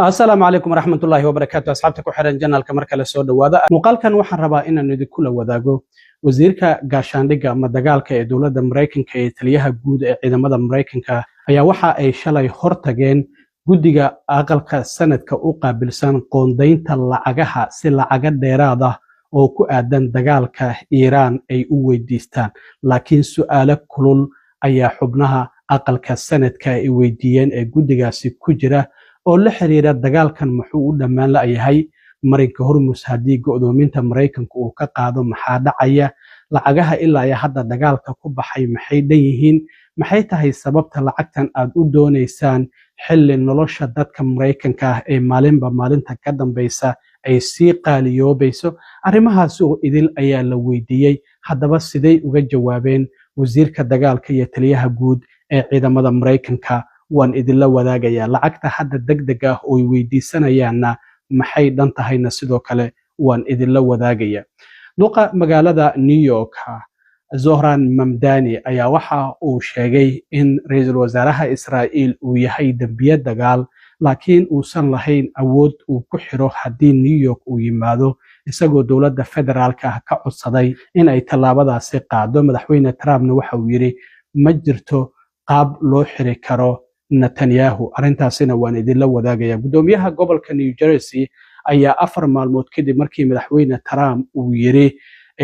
السلام عليكم ورحمة الله وبركاته أصحابتك وحرن جنال كمركز السود وهذا مقال كان وحن ربا إن ندي كل وذاقو وزيرك قاشاندقة مدقالك دولة أمريكان كيتليها جود إذا مدى أمريكان أيا وحا أي شلي هرتجين جودجا أقلك سنة كأوقا بلسان قوندين تلعجها سلعجة ديرادة أو كأدن دقالك إيران أي ويديستان لكن سؤالك كلول أيا حبنها أقلك سنة كويديين جودجا سكجرة oo la xiriira dagaalkan muxuu u dhamaan la yahay marinka Hormuz hadii go'doominta Mareykanka uu ka qaado maxaa dhacaya lacagaha ilaa ay hadda dagaalka ku baxay maxay yihiin maxay tahay sababta lacagtan aad u doonaysaan xilli nolosha dadka Mareykanka ah ee maalinba maalinta ka dambaysa ay sii qaaliyoobayso arrimahaas oo idil ayaa la weydiiyay haddaba sidee uga jawaabeen wasiirka dagaalka iyo taliyaha guud ee ciidamada Mareykanka waan idinla wadaagaya lacagta hadda degdeg ah oo weydiisanayaana maxay dhan tahayna sidoo kale waan idinla wadaagaya duqa magaalada New York Zohran Mamdani ayaa waxa uu sheegay in ra'iisul wasaaraha Israa'iil uu yahay dambiye dagaal laakiin uusan lahayn awood uu ku xiro hadii New York uu yimaado isagoo dowladda federaalka ka codsaday in ay tallaabadaasi qaado madaxweyne Trumpna waxa uu yiri ma jirto qaab loo xiri karo Netanyahu arintaasina waan idinla wadaagaya gudoomiyaha gobolka New Jersey ayaa 4 maalmood kadib markii madaxweyne Trump uu yiri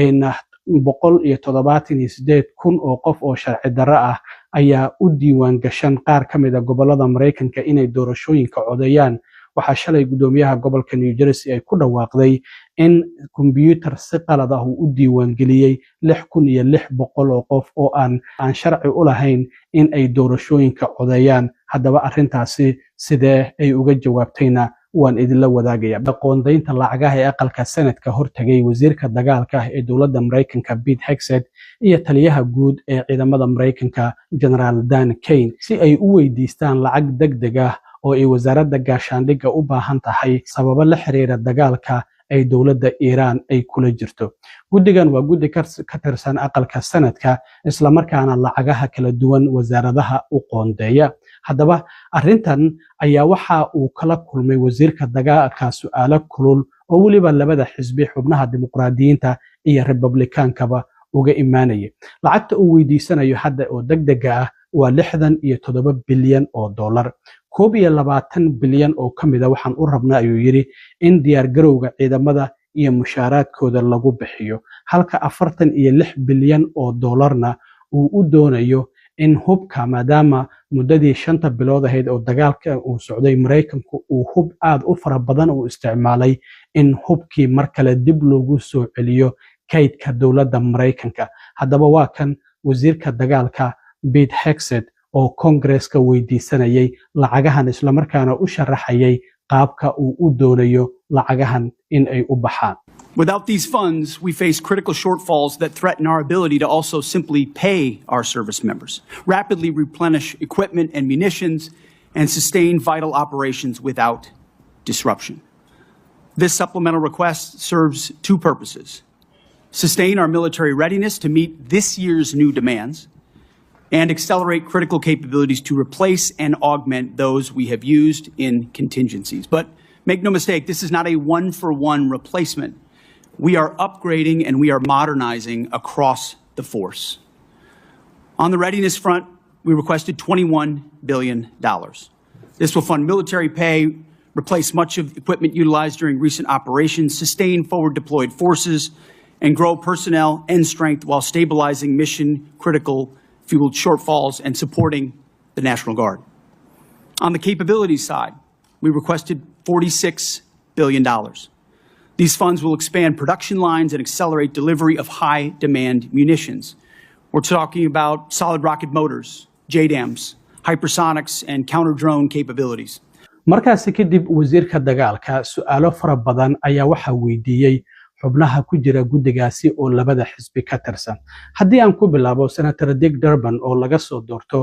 in 178,000 oo qof oo sharci darro ah ayaa u diiwaan gashan qaar ka mid ah gobolada Mareykanka inay doorashooyinka codeeyaan waxa shalay gudoomiyaha gobolka New Jersey ay ku dhawaaqday in computer si qalad ah uu u diiwaan geliyay 6,600 oo qof oo aan sharci u lahayn in ay doorashooyinka codeeyaan haddaba arrintaasi sidee ay uga jawaabtayna waan idinla wadaagaya qoondaynta lacagaha ee aqalka sanadka hortagay wasiirka dagaalka ee dowladda Mareykanka Pete Hegseth iyo taliyaha guud ee ciidamada Mareykanka General Dan Kane si ay u weydiistaan lacag degdeg ah oo ay wasaaradda gaashaandhigga u baahan tahay sababo la xiriira dagaalka ay dowladda Iran ay kula jirto gudigan waa gudi ka tirsan aqalka sanadka isla markaana lacagaha kala duwan wasaaradaha u qoondeeya haddaba arrintan ayaa waxa uu kala kulmay wasiirka dagaalka su'aalo kulul oo waliba labada xisbi xubnaha dimuqraadiyiinta iyo Republicaankaba uga imaanayay lacagta uu weydiisanayo hadda oo degdega ah waa 67 bilyan oo dollar 22 bilyan oo kamida waxaan u rabnaa ayuu yiri in diyaar garowga ciidamada iyo mushaaraadkooda lagu bixiyo halka 46 bilyan oo dollarna uu u doonayo in hubka maadaama muddadii 5 bilood ahayd oo dagaalka uu socday Mareykanku uu hub aad u fara badan uu isticmaalay in hubkii mar kale dib loogu soo celiyo kaydka dowladda Mareykanka haddaba waa kan wasiirka dagaalka Pete Hegseth oo Congress-ka weydiisanayay lacagahan isla markaana u sharaxayay qaabka uu u doonayo lacagahan in ay u baxaan. Without these funds, we face critical shortfalls that threaten our ability to also simply pay our service members, rapidly replenish equipment and munitions, and sustain vital operations without disruption. This supplemental request serves two purposes: sustain our military readiness to meet this year's new demands, and accelerate critical capabilities to replace and augment those we have used in contingencies. But make no mistake, this is not a one-for-one replacement. We are upgrading and we are modernizing across the force. On the readiness front, we requested $21 billion. This will fund military pay, replace much of equipment utilized during recent operations, sustain forward deployed forces, and grow personnel and strength while stabilizing mission-critical fueled shortfalls and supporting the National Guard. On the capabilities side, we requested $46 billion. These funds will expand production lines and accelerate delivery of high-demand munitions. We're talking about solid rocket motors, JDAMs, hypersonics, and counter-drone capabilities. markaasi kadib wasiirka dagaalka su'aalo fara badan ayaa waxa weydiiyay xubnaha ku jira gudigaasi oo labada xisbi ka tirsan haddii aan ku bilaabo senator Dick Durbin oo laga soo doorto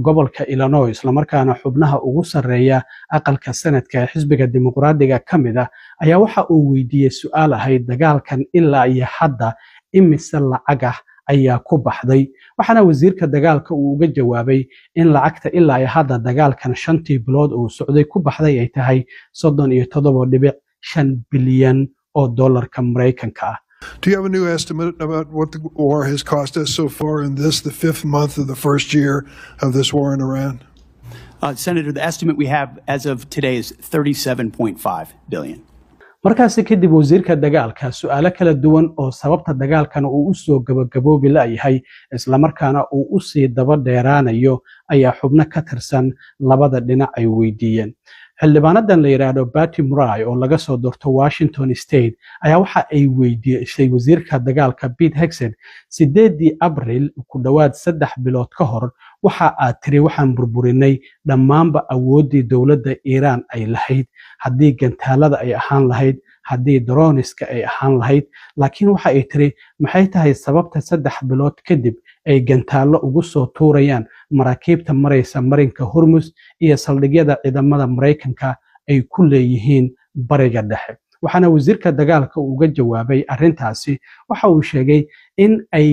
gobolka Illinois isla markaana xubnaha ugu sareeya aqalka sanadka xisbiga dimuqraadiga kamida ayaa waxa uu weydiiyay su'aal ahayd dagaalkan ilaa iyo hadda imise lacag ah ayaa ku baxday waxaana wasiirka dagaalka uu uga jawaabay in lacagta ilaa ay hadda dagaalkan 5 bilood uu socday ku baxday ay tahay 37.5 bilyan oo dollarka Mareykanka ah. Do you have a new estimate about what the war has cost us so far in this, the 5th month of the first year of this war in Iran? Senator, the estimate we have as of today is $37.5 billion. markaasi kadib wasiirka dagaalka su'aalo kala duwan oo sababta dagaalkan uu u soo gabagaboobi la'yahay isla markaana uu u sii daba dheeraanayo ayaa xubno ka tirsan labada dhinac ay weydiiyeen xildhibaanadan la yiraahdo Patty Murray oo laga soo doorto Washington State ayaa waxa ay weydiisay wasiirka dagaalka Pete Hegseth 8 Abriil ku dhawaad 3 bilood ka hor waxa aad tiri waxaan burburinay dhammaanba awoodii dawladda Iran ay lahayd haddii gantaalada ay ahaan lahayd haddii droniska ay ahaan lahayd laakiin waxa ay tiri maxay tahay sababta 3 bilood kadib ay gantaalo ugu soo tuurayaan maraakiibta maraysa marinka Hormuz iyo saldhigyada ciidamada Mareykanka ay ku leeyihiin bariga dhexe waxaana wasiirka dagaalka uga jawaabay arrintaasi waxa uu sheegay in ay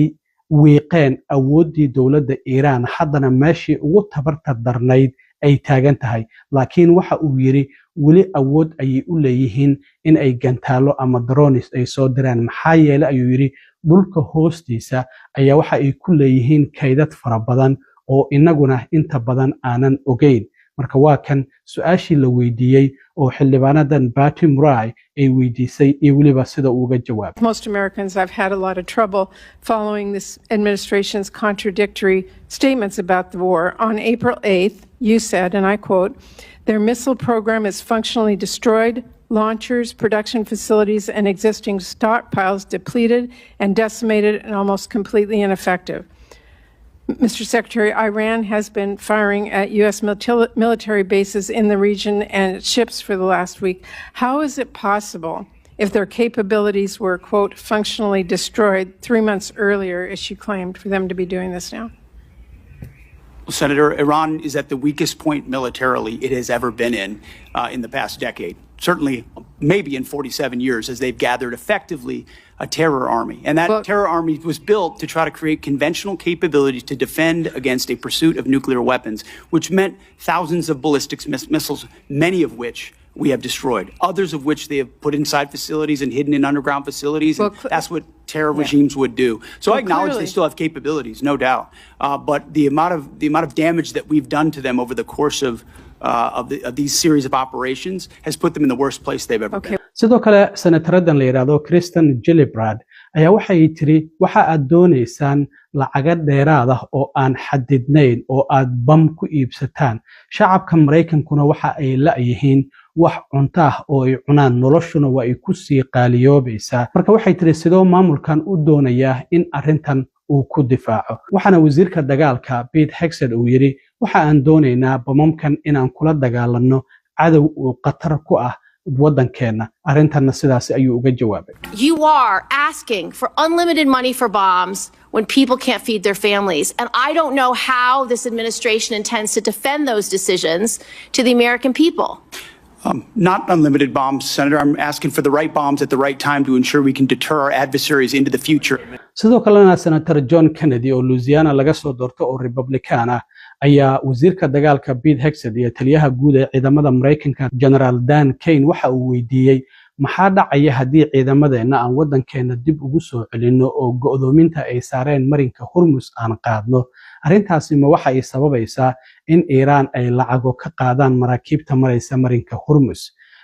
wiiqeen awoodii dawladda Iran haddana meeshii ugu tabarta darnayd ay taagan tahay laakiin waxa uu yiri wali awood ay u leeyihiin in ay gantaalo ama drones ay soo diraan maxaa yeelay ayuu yiri dhulka hoostiisa ayaa waxa ay ku leeyihiin kaydad fara badan oo inaguna inta badan aanan ogeyn marka waa kan su'aashii la weydiiyay oo xildhibaanadan Patty Murray ay weydiisay iyo waliba sida uu uga jawaabay. Most Americans have had a lot of trouble following this administration's contradictory statements about the war. On April 8th, you said, and I quote, "Their missile program is functionally destroyed, launchers, production facilities, and existing stockpiles depleted and decimated and almost completely ineffective." Mr. Secretary, Iran has been firing at U.S. military bases in the region and ships for the last week. How is it possible, if their capabilities were, quote, functionally destroyed 3 months earlier, as she claimed, for them to be doing this now? Well, Senator, Iran is at the weakest point militarily it has ever been in the past decade. Certainly, maybe in 47 years, as they've gathered effectively a terror army. And that terror army was built to try to create conventional capabilities to defend against a pursuit of nuclear weapons, which meant thousands of ballistic missiles, many of which we have destroyed, others of which they have put inside facilities and hidden in underground facilities. And that's what terror regimes would do. So I acknowledge they still have capabilities, no doubt. But the amount of damage that we've done to them over the course of these series of operations has put them in the worst place they've ever been. sidoo kale senataradan la yiraahdo Kristen Gillibrand ayaa waxay tiri waxa aad doonaysaan lacaga dheeraad ah oo aan xadidnayn oo aad bam ku iibsataan shacabka Mareykankuna waxa ay la'yihiin wax cunto ah oo ay cunaan noloshuna waa ay ku sii qaaliyoobaysaa marka waxay tiri sidoo maamulkan u doonayaa in arrintan uu ku difaaco waxaana wasiirka dagaalka Pete Hegseth uu yiri waxa aan doonaynaa bamamkan inaan kula dagaalanno cadow oo qatar ku ah waddankeena arrintanna sidaas ayuu uga jawaabay. You are asking for unlimited money for bombs when people can't feed their families, and I don't know how this administration intends to defend those decisions to the American people. Not unlimited bombs, Senator. I'm asking for the right bombs at the right time to ensure we can deter our adversaries into the future. sidoo kalena Senator John Kennedy oo Louisiana laga soo doorto oo Republican ah ayaa wasiirka dagaalka Pete Hegseth iyo taliyaha guud ee ciidamada Mareykanka General Dan Kane waxa uu weydiiyay maxaa dhacaya haddii ciidamadeena aan waddankeena dib ugu soo celinno oo go'doominta ay saareen marinka Hormuz aan qaadno arrintaasi ma waxa ay sababaysaa in Iran ay lacago ka qaadaan maraakiibta maraysa marinka Hormuz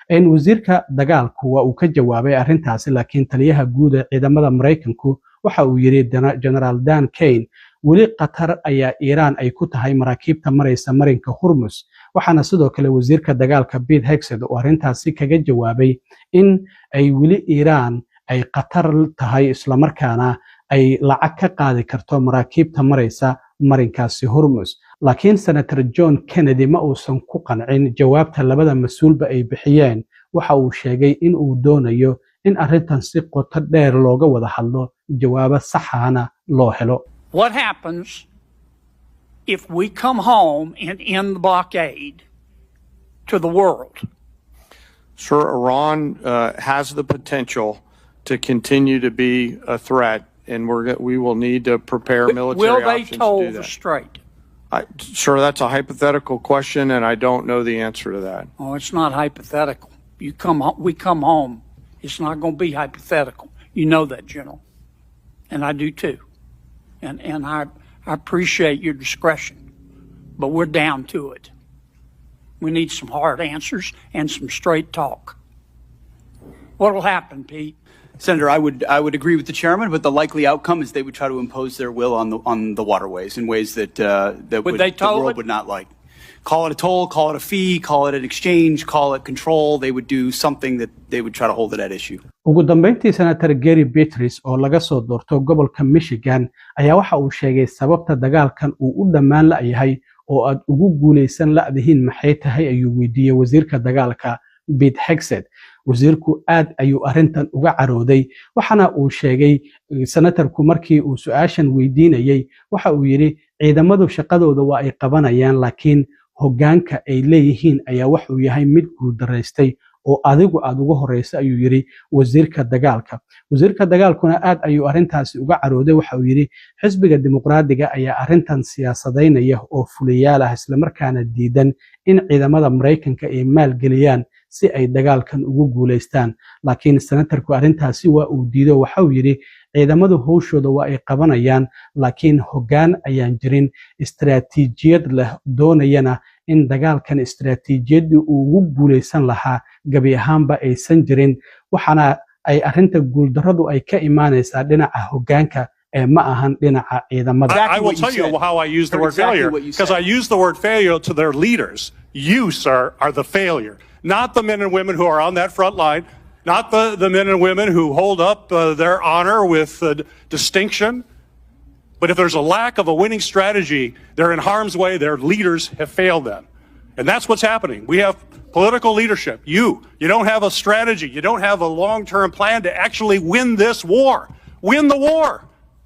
wasiirka dagaalku waa uu ka jawaabay arrintaasi laakiin taliyaha guud ee ciidamada Mareykanku waxa uu yiri General Dan Kane wali qatar ayaa Iran ay ku tahay maraakiibta maraysa marinka Hormuz waxaana sidoo kale wasiirka dagaalka Pete Hegseth oo arrintaasi kaga jawaabay in ay wali Iran ay qatar tahay isla markaana ay lacag ka qaadi karto maraakiibta maraysa marinkaasi Hormuz laakiin Senator John Kennedy ma uusan ku qancin jawaabta labada mas'uulba ay bixiyeen waxa uu sheegay in uu doonayo in arrintan si qoto dheer looga wada hadlo jawaabo saxana loo helo. What happens if we come home and end the blockade to the world? Sir, Iran has the potential to continue to be a threat and we will need to prepare military Will they options to toll do the that. strait? Sir, that's a hypothetical question, and I don't know the answer to that. Oh, it's not hypothetical. We come home. It's not going to be hypothetical. You know that, General, and I do too. And I appreciate your discretion, but we're down to it. We need some hard answers and some straight talk. What'll happen, Pete? Senator, I would agree with the chairman, but the likely outcome is they would try to impose their will on the waterways in ways that the world would not like. Call it a toll, call it a fee, call it an exchange, call it control. They would do something that they would try to hold it at issue. ugu dambeyntii senator Gary Beatrice oo laga soo doorto gobolka Michigan ayaa waxa uu sheegay sababta dagaalkan uu u dhammaan la yahay oo aad ugu guuleysan la'dihiin maxay tahay ayuu weydiiyay wasiirka dagaalka Pete Hegseth. wasiirku aad ayuu arintan uga carooday waxana uu sheegay senatorku markii uu su'aashan weydiinayay waxa uu yiri ciidamadu shaqadooda waa ay qabanayaan laakiin hoggaanka ay leeyihiin ayaa wax uu yahay mid guul dareystay oo adigu aad ugu horeysa ayuu yiri wasiirka dagaalkuna aad ayuu arintaasi uga carooday waxa uu yiri xisbiga dimuqraadiga ayaa arintan siyaasadeynaya oo fuliyaal ah isla markaana diidan in ciidamada Mareykanka ay maalgeliyaan si ay dagaalkan ugu guuleystaan laakiin senatorku arintaasi waa uu diido waxa uu yiri ciidamadu hawshooda waa ay qabanayaan laakiin hoggaan ayaan jirin istiraatiijiyad leh doonayana in dagaalkan istiraatiijiyadii uu ugu guuleysan lahaa gabi ahaanba aysan jirin waxana ay arinta guuldarradu ay ka imaanaysaa dhinaca hoggaanka ma ahan dhinaca ciidamada. I will tell you how I use the word failure because I use the word failure to their leaders. You, sir, are the failure, not the men and women who are on that front line, not the men and women who hold up their honor with distinction. But if there's a lack of a winning strategy, they're in harm's way. Their leaders have failed them. And that's what's happening. We have political leadership. You don't have a strategy. You don't have a long-term plan to actually win this war. Win the war.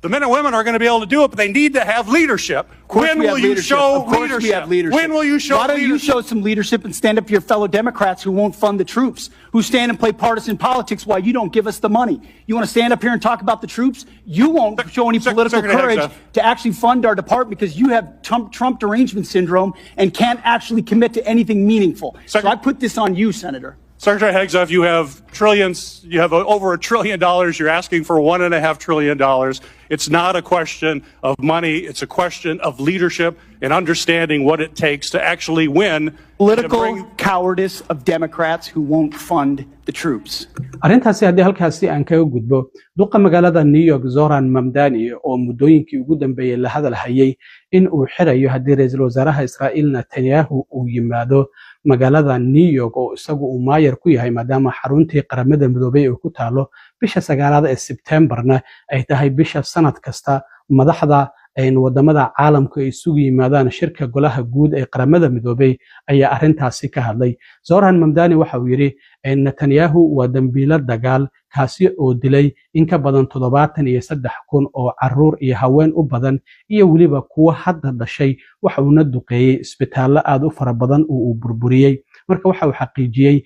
The men and women are going to be able to do it, but they need to have leadership. When will you show leadership? When will you show leadership? Why don't you show some leadership and stand up to your fellow Democrats who won't fund the troops, who stand and play partisan politics while you don't give us the money? You want to stand up here and talk about the troops? You won't show any political courage to actually fund our department because you have Trump derangement syndrome and can't actually commit to anything meaningful. So I put this on you, Senator. Secretary Hegseth, you have trillions, you have over $1 trillion. You're asking for $1.5 trillion. It's not a question of money. It's a question of leadership and understanding what it takes to actually win. Political cowardice of Democrats who won't fund the troops. Arrintaasi haddii halkaasi aan kaga gudbo duqa magaalada New York Zoran Mamdani oo muddooyinkii ugu dambeeyay la hadal hayay in uu xirayo haddii ra'iisul wasaaraha Israa'iil Netanyahu uu yimaado magaalada New York oo isagu uu maayar ku yahay maadaama xaruntii qaramada midoobay oo ku taalo bisha 9 ee September-na ay tahay bisha sanad kasta madaxda wadamada caalamku ay isugu yimaadaan shirka golaha guud ee qaramada midoobay ayaa arintaasi ka hadlay. Zoran Mamdani waxa uu yiri Netanyahu waa dambiile dagaal kaasi oo dilay in ka badan 73,000 oo caruur iyo haween u badan iyo waliba kuwa hadda dhashay waxa uu na duqeeyay isbitaallo aad u fara badan oo uu burburiyay. marka waxa uu xaqiijiyay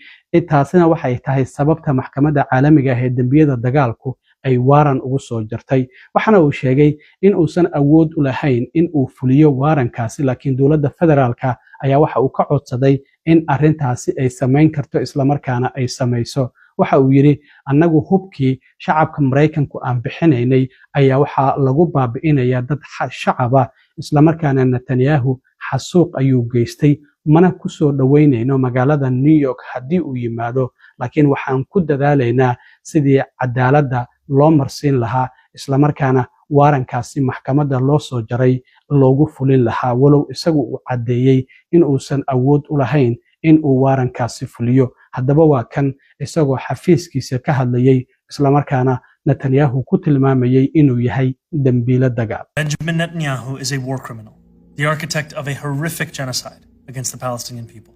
taasina waxay tahay sababta maxkamadda caalamiga ah ee dambiyada dagaalku ay waaran ugu soo jartay. waxana uu sheegay in uusan awood u lahayn in uu fuliyo waarankaasi laakiin dowladda federaalka ayaa waxa uu ka codsaday in arintaasi ay samayn karto isla markaana ay samayso. waxa uu yiri annagu hubkii shacabka Mareykanku aan bixinaynay ayaa waxa lagu baabi'inayaa dad shacaba isla markaana Netanyahu xasuuq ayuu geystay mana ku soo dhaweynayno magaalada New York haddii uu yimaado laakiin waxaan ku dadaalaynaa sidii cadaaladda loo marsiin lahaa isla markaana waarankaasi maxkamadda loo soo jaray loogu fulin lahaa walow isagu uu cadeeyay in uusan awood u lahayn in uu waarankaasi fuliyo. haddaba waa kan isagoo xafiiskiisa ka hadlayay isla markaana Netanyahu ku tilmaamayay inuu yahay dambiile dagaal. Benjamin Netanyahu is a war criminal, the architect of a horrific genocide against the Palestinian people.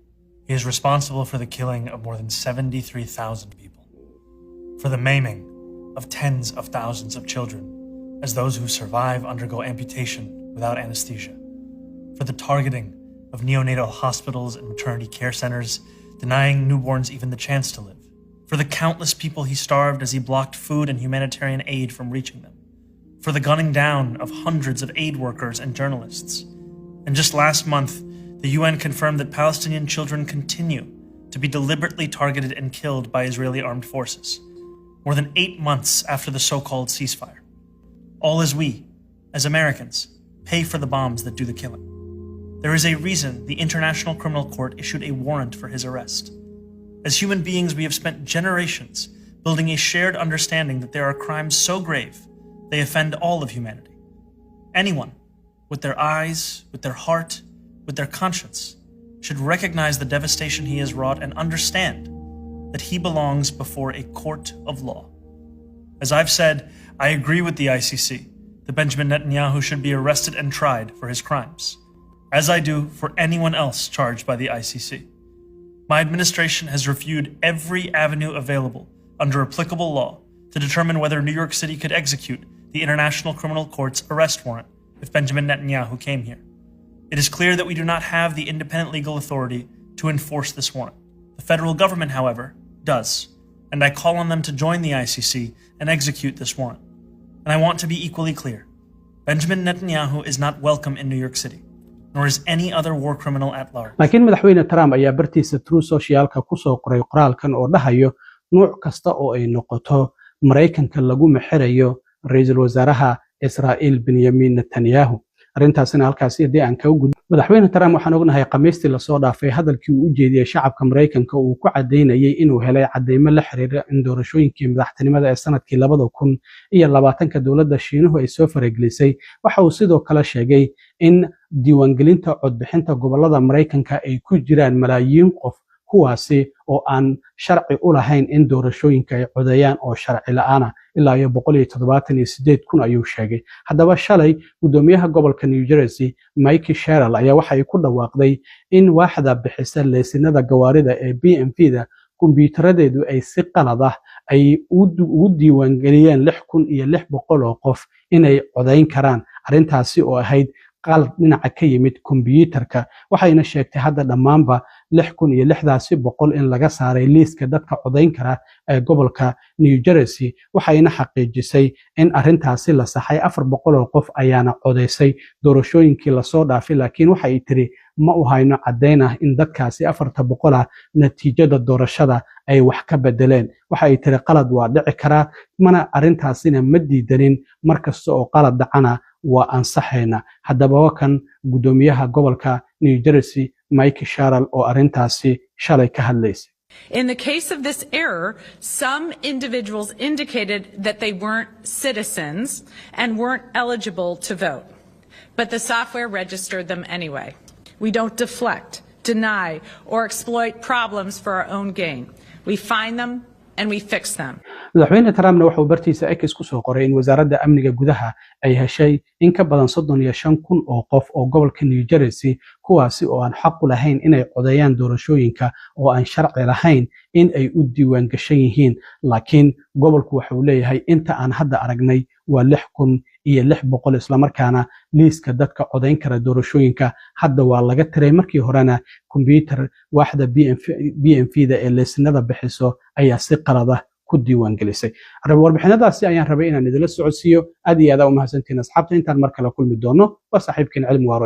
He is responsible for the killing of more than 73,000 people, for the maiming of tens of thousands of children as those who survive undergo amputation without anesthesia, for the targeting of neonatal hospitals and maternity care centers, denying newborns even the chance to live, for the countless people he starved as he blocked food and humanitarian aid from reaching them, for the gunning down of hundreds of aid workers and journalists. And just last month, the UN confirmed that Palestinian children continue to be deliberately targeted and killed by Israeli armed forces, more than 8 months after the so-called ceasefire. All as we, as Americans, pay for the bombs that do the killing. There is a reason the International Criminal Court issued a warrant for his arrest. As human beings, we have spent generations building a shared understanding that there are crimes so grave they offend all of humanity. Anyone, with their eyes, with their heart, with their conscience, should recognize the devastation he has wrought and understand that he belongs before a court of law. As I've said, I agree with the ICC that Benjamin Netanyahu should be arrested and tried for his crimes, as I do for anyone else charged by the ICC. My administration has reviewed every avenue available under applicable law to determine whether New York City could execute the International Criminal Court's arrest warrant if Benjamin Netanyahu came here. It is clear that we do not have the independent legal authority to enforce this warrant. The federal government, however, does, and I call on them to join the ICC and execute this warrant. And I want to be equally clear. Benjamin Netanyahu is not welcome in New York City, nor is any other war criminal at large. laakiin madaxweyne Trump ayaa bartiisa True Socialka ku soo qoray qoraalkan oo dhahayo nooc kasta oo ay noqoto Mareykanka lagu maxirayo ra'iisul wasaaraha Israa'iil Benjamin Netanyahu. arrintaasina halkaas hadii aan ka gudbo madaxweyne Trump waxaan ognahay Khamiistii la soo dhaafay hadalkii uu u jeediyay shacabka Mareykanka uu ku cadeynayay inuu helay cadeymo la xiriira in doorashooyinkii madaxtinimada ee sanadkii 2020 dowladda Shiinuhu ay soo faragelisay waxa uu sidoo kale sheegay in diiwaangelinta codbixinta gobolada Mareykanka ay ku jiraan malaayiin qof kuwaasi oo aan sharci u lahayn in doorashooyinka ay codeeyaan oo sharci la'aana ilaa 178,000 ayuu sheegay haddaba shalay gudoomiyaha gobolka New Jersey Mike Sherrill ayaa waxa ay ku dhawaaqday in waaxda bixisa leysinada gawaarida ee BMV-da kumbiyuutaradeedu ay si qalad ah ay u diiwaangeliyeen 6,600 oo qof inay codeyn karaan arrintaasi oo ahayd qalad dhinaca ka yimid kumbiyuutarka waxayna sheegtay hadda dhammaanba 6,600 in laga saaray liiska dadka codeyn kara ee gobolka New Jersey waxayna xaqiijisay in arrintaasi la saxay 400 oo qof ayaana codeysay doorashooyinkii la soo dhaafay laakiin waxa ay tiri ma u hayno cadeyn ah in dadkaasi 400 natiijada doorashada ay wax ka bedeleen waxa ay tiri qalad waa dhici karaa mana arrintaasina ma diidanin markasta oo qalad dhacana waa ansaxayna haddaba kan gudoomiyaha gobolka New Jersey Mike Sherrill oo arrintaasi shalay ka hadlaysay. In the case of this error, some individuals indicated that they weren't citizens and weren't eligible to vote, but the software registered them anyway. We don't deflect, deny, or exploit problems for our own gain. We find them and we fix them. madaxweyne Trumpna wuxuu bartiisa X ku soo qoray in wasaaradda amniga gudaha ay heshay in ka badan 35,000 oo qof oo gobolka New Jersey kuwaasi oo aan xaq u lahayn inay codeeyaan doorashooyinka oo aan sharci lahayn in ay u diiwaan gashan yihiin laakiin gobolku waxa uu leeyahay inta aan hadda aragnay waa 6,600 isla markaana liiska dadka codeyn kara doorashooyinka hadda waa laga tiray markii horena kumbiyuutar waaxda BMV-da ee leysinada bixiso ayaa si qalad ah ku diiwaan gelisay warbixinadaasi ayaan rabay inaan idila socodsiiyo aad iyo aad u mahadsantiin asxaabta intaan mar kale kulmi doono waa saaxiibkeen cilmi waaro